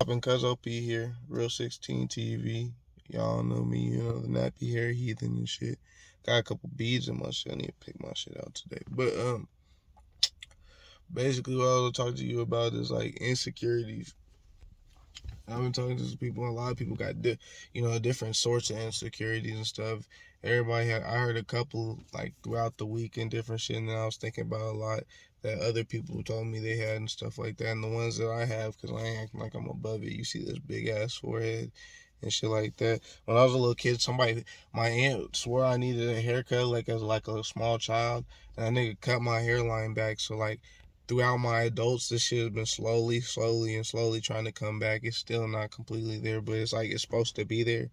Poppin' Cuz OP here, Real 16 TV. Y'all know me, the nappy hair heathen and shit. Got a couple beads in my shit. I need to pick my shit out today. But basically what I was talking to you about is like insecurities. I've been talking to some people. A lot of people got different sorts of insecurities and stuff. I heard a couple like throughout the week and different shit, and then I was thinking about a lot that other people told me they had and stuff like that. And the ones that I have, because I ain't acting like I'm above it. You see this big ass forehead and shit like that. When I was a little kid, my aunt swore I needed a haircut like as like a small child, and that nigga cut my hairline back. So like throughout my adults, this shit has been slowly trying to come back. It's still not completely there, but it's like it's supposed to be there.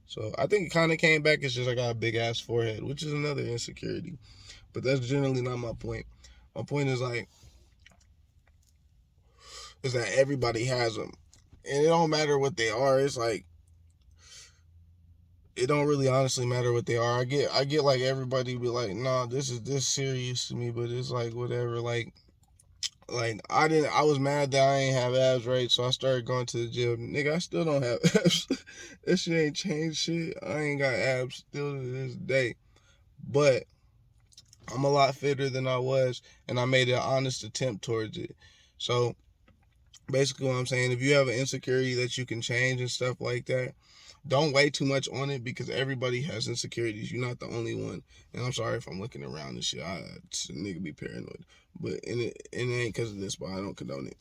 So I think it kind of came back. It's just I got a big ass forehead, which is another insecurity. But that's generally not my point. My point is that everybody has them, and it don't matter what they are. It's like it don't really honestly matter what they are. I get like everybody be like, nah, this is this serious to me, but it's like whatever. Like I was mad that I ain't have abs, right? So I started going to the gym. Nigga, I still don't have abs. That shit ain't changed shit. I ain't got abs still to this day. But I'm a lot fitter than I was, and I made an honest attempt towards it. So basically what I'm saying, if you have an insecurity that you can change and stuff like that, don't weigh too much on it because everybody has insecurities. You're not the only one. And I'm sorry if I'm looking around and shit. Nigga be paranoid. But it ain't because of this, but I don't condone it.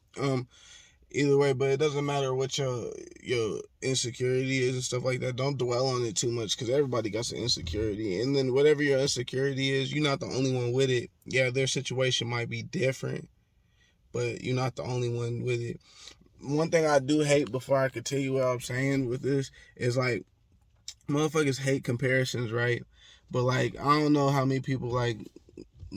Either way, but it doesn't matter what your insecurity is and stuff like that. Don't dwell on it too much because everybody got some insecurity. And then whatever your insecurity is, you're not the only one with it. Yeah, their situation might be different, but you're not the only one with it. One thing I do hate before I could tell you what I'm saying with this is like motherfuckers hate comparisons, right? But like I don't know how many people like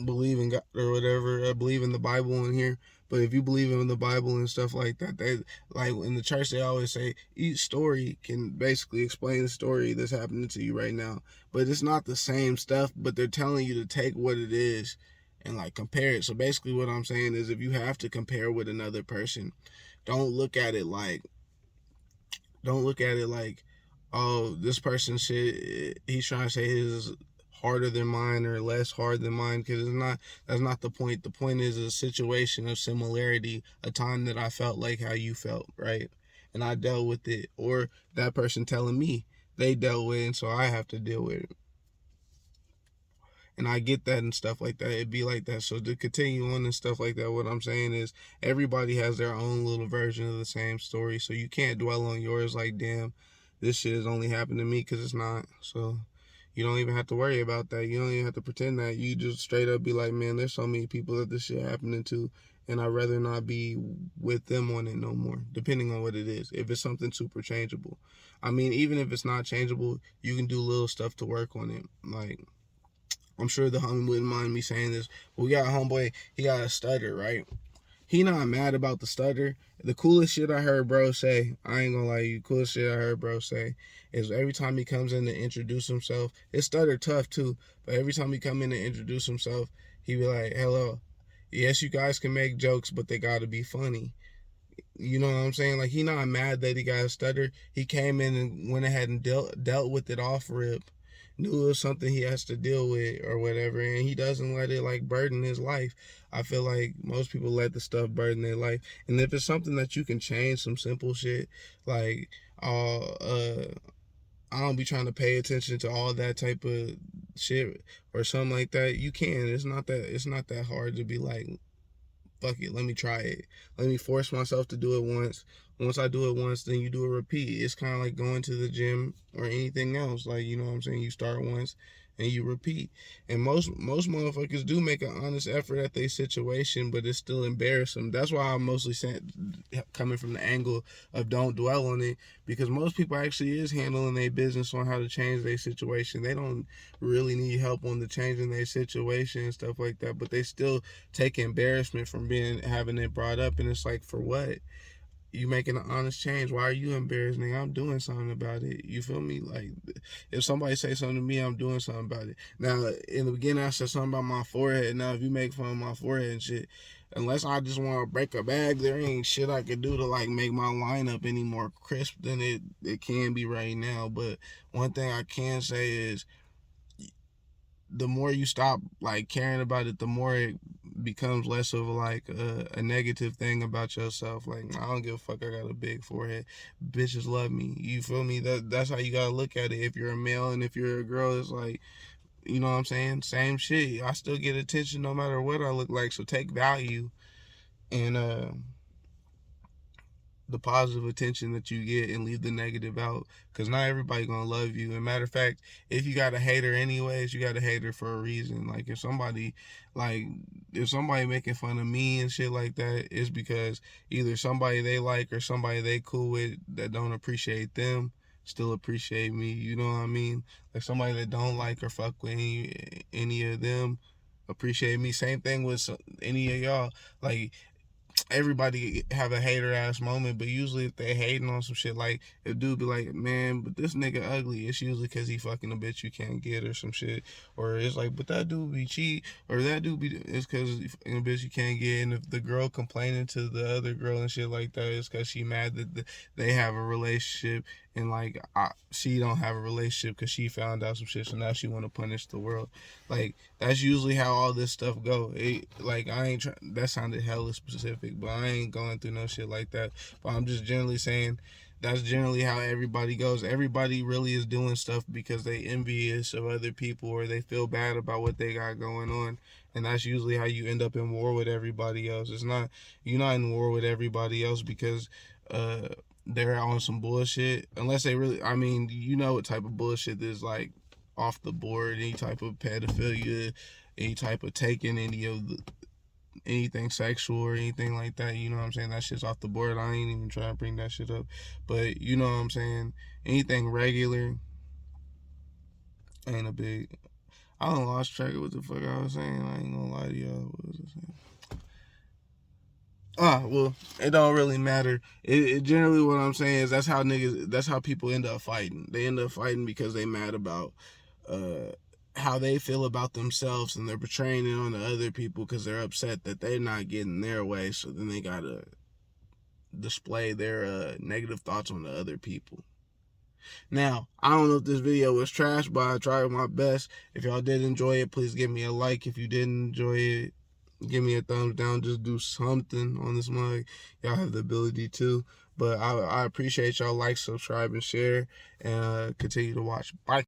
believe in God or whatever, believe in the Bible in here. But if you believe in the Bible and stuff like that, they like in the church they always say each story can basically explain the story that's happening to you right now. But it's not the same stuff, but they're telling you to take what it is and like compare it. So basically what I'm saying is if you have to compare with another person, don't look at it like don't look at it like, oh, this person shit, he's trying to say his is harder than mine or less hard than mine, because it's not. That's not the point. The point is a situation of similarity, a time that I felt like how you felt, right? And I dealt with it, or that person telling me they dealt with it, and so I have to deal with it. And I get that and stuff like that. It'd be like that. So to continue on and stuff like that, what I'm saying is everybody has their own little version of the same story. So you can't dwell on yours like, damn, this shit has only happened to me, because it's not. So you don't even have to worry about that. You don't even have to pretend that. You just straight up be like, man, there's so many people that this shit happening to, and I'd rather not be with them on it no more, depending on what it is. If it's something super changeable. I mean, even if it's not changeable, you can do little stuff to work on it. Like, I'm sure the homie wouldn't mind me saying this. We got a homeboy, he got a stutter, right? He not mad about the stutter. The coolest shit I heard bro say, I ain't gonna lie to you, coolest shit I heard bro say is every time he comes in to introduce himself, his stutter tough too, but every time he come in to introduce himself, he be like, hello. Yes, you guys can make jokes, but they gotta be funny. You know what I'm saying? Like, he not mad that he got a stutter. He came in and went ahead and dealt with it off rip. Knew it was something he has to deal with or whatever, and he doesn't let it like burden his life. I feel like most people let the stuff burden their life, and if it's something that you can change, some simple shit like I don't be trying to pay attention to all that type of shit or something like that. You can. It's not that hard to be like, fuck it, let me try it. Let me force myself to do it once. Once I do it once, then you do a repeat. It's kind of like going to the gym or anything else. Like, you know what I'm saying? You start once and you repeat. And most motherfuckers do make an honest effort at their situation, but it's still embarrassing. That's why I'm mostly saying, coming from the angle of don't dwell on it, because most people actually is handling their business on how to change their situation. They don't really need help on the changing their situation and stuff like that, but they still take embarrassment from being having it brought up, and it's like, for what? You making an honest change. Why are you embarrassed, nigga? I'm doing something about it. You feel me? Like, if somebody say something to me, I'm doing something about it. Now, in the beginning, I said something about my forehead. Now, if you make fun of my forehead and shit, unless I just want to break a bag, there ain't shit I could do to like make my lineup any more crisp than it can be right now. But one thing I can say is the more you stop like caring about it, the more it becomes less of like a negative thing about yourself. Like, I don't give a fuck. I got a big forehead. Bitches love me. You feel me? That's how you gotta look at it. If you're a male and if you're a girl, it's like, you know what I'm saying? Same shit. I still get attention no matter what I look like. So take value and the positive attention that you get and leave the negative out, because not everybody gonna love you. And matter of fact, if you got a hater anyways, you got a hater for a reason. Like like if somebody making fun of me and shit like that, it's because either somebody they like or somebody they cool with that don't appreciate them still appreciate me. You know what I mean? Like somebody that don't like or fuck with any of them appreciate me. Same thing with any of y'all. Like, everybody have a hater ass moment, but usually if they hating on some shit, like if dude be like, man, but this nigga ugly, it's usually because he fucking a bitch you can't get or some shit. Or it's like, but that dude be cheat, or that dude be, it's because he fucking a bitch you can't get. And if the girl complaining to the other girl and shit like that, it's because she mad that they have a relationship, and like she don't have a relationship because she found out some shit, so now she want to punish the world. Like, that's usually how all this stuff go. Like, I ain't that sounded hella specific, but I ain't going through no shit like that. But I'm just generally saying that's generally how everybody goes. Everybody really is doing stuff because they envious of other people or they feel bad about what they got going on. And that's usually how you end up in war with everybody else. It's not, you're not in war with everybody else because they're on some bullshit. Unless they really, I mean, you know what type of bullshit is, like, off the board, any type of pedophilia, any type of taking any of the anything sexual or anything like that. You know what I'm saying? That shit's off the board. I ain't even trying to bring that shit up. But you know what I'm saying? Anything regular ain't a big. I don't lost track of what the fuck I was saying. I ain't gonna lie to y'all. What was I saying? Well, it don't really matter. It generally, what I'm saying is that's how people end up fighting. They end up fighting because they mad about uh how they feel about themselves, and they're portraying it on the other people because they're upset that they're not getting their way. So then they gotta display their negative thoughts on the other people. Now, I don't know if this video was trash, but I tried my best. If y'all did enjoy it, please give me a like. If you didn't enjoy it, give me a thumbs down. Just do something on this mug. Y'all have the ability to. But I appreciate y'all. Like, subscribe, and share, and continue to watch. Bye.